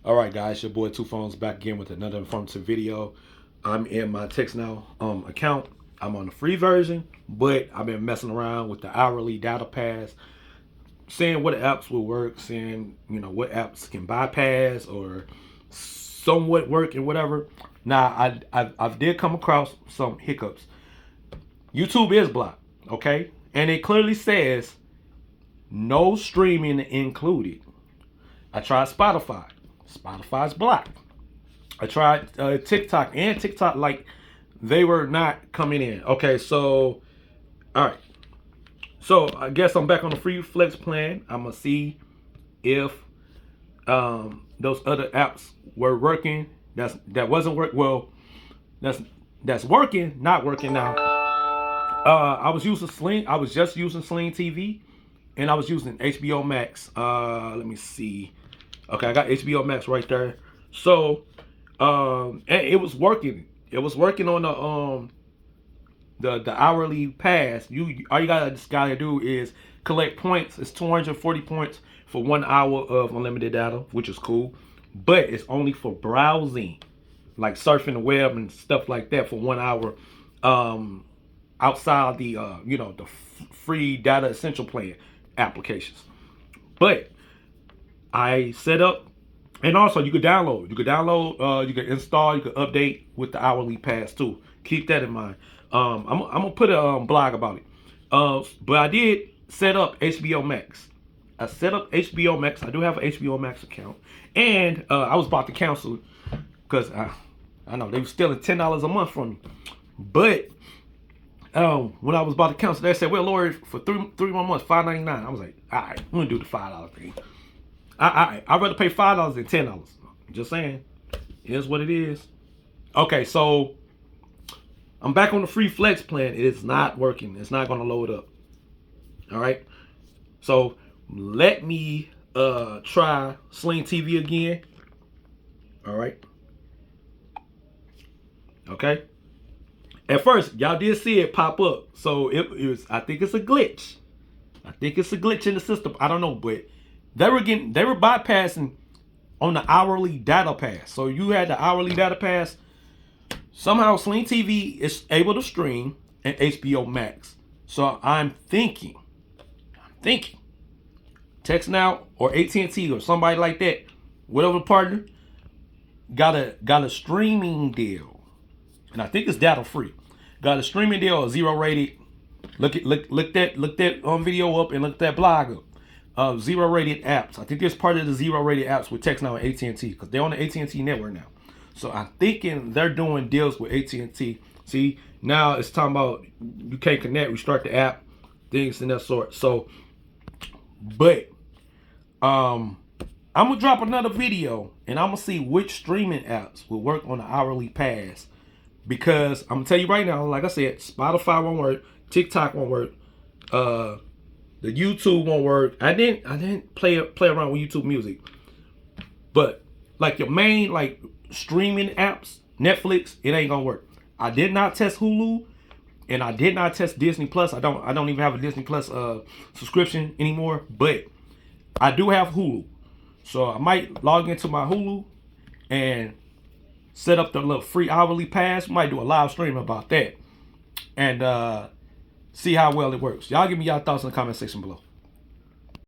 All right, guys, your boy Two Phones back again with another informative video. I'm in my TextNow account. I'm on the free version, but I've been messing around with the hourly data pass, seeing what apps will work, seeing what apps can bypass or somewhat work and whatever. Now, I did come across some hiccups. YouTube is blocked, okay, and it clearly says no streaming included. I tried Spotify. Spotify's blocked. I tried TikTok, and TikTok, like, they were not coming in. Okay, so, all right. So, I guess I'm back on the free flex plan. I'm going to see if those other apps were working. That wasn't work. Well, that's working, not working now. I was using Sling. I was just using Sling TV, and I was using HBO Max. Let me see. Okay, I got HBO Max right there. So, and it was working. It was working on the hourly pass. All you gotta do is collect points. It's 240 points for 1 hour of unlimited data, which is cool. But it's only for browsing, like surfing the web and stuff like that, for 1 hour. Outside the the free data essential plan applications. But I set up, and also you could download, you can install, you can update with the hourly pass too. Keep that in mind. I'm gonna put a blog about it. But I did set up HBO Max. I set up HBO Max. I do have an HBO Max account, and I was about to cancel because I know they were stealing $10 a month from me. But when I was about to cancel, they said, "Well, Lord, for three more months, $5.99." I was like, "All right, I'm gonna do the $5 thing." I'd rather pay $5 than $10. Just saying, it is what it is. Okay, so I'm back on the free flex plan. It is not working. It's not gonna load up. All right, so let me try Sling TV again. All right. Okay. At first, y'all did see it pop up, so it was. I think it's a glitch. I think it's a glitch in the system. I don't know, but they were bypassing on the hourly data pass. So you had the hourly data pass. Somehow Sling TV is able to stream and HBO Max. So I'm thinking, TextNow or AT&T or somebody like that, whatever partner, got a streaming deal, and I think it's data free. Got a streaming deal, or zero rated. Look that video up and look that blog up. Zero rated apps. I think there's part of the zero rated apps with TextNow and AT&T because they're on the AT&T network now. So I'm thinking they're doing deals with AT&T. See, now it's talking about you can't connect, restart the app, things in that sort. So, but I'm gonna drop another video and I'm gonna see which streaming apps will work on the hourly pass. Because I'm gonna tell you right now, like I said, Spotify won't work, TikTok won't work, the YouTube won't work. I didn't play around with YouTube Music, but like your main like streaming apps, Netflix, it ain't gonna work. I did not test Hulu, and I did not test Disney Plus. I don't even have a Disney Plus subscription anymore, but I do have Hulu, so I might log into my Hulu and set up the little free hourly pass. Might do a live stream about that and see how well it works. Y'all give me y'all thoughts in the comment section below.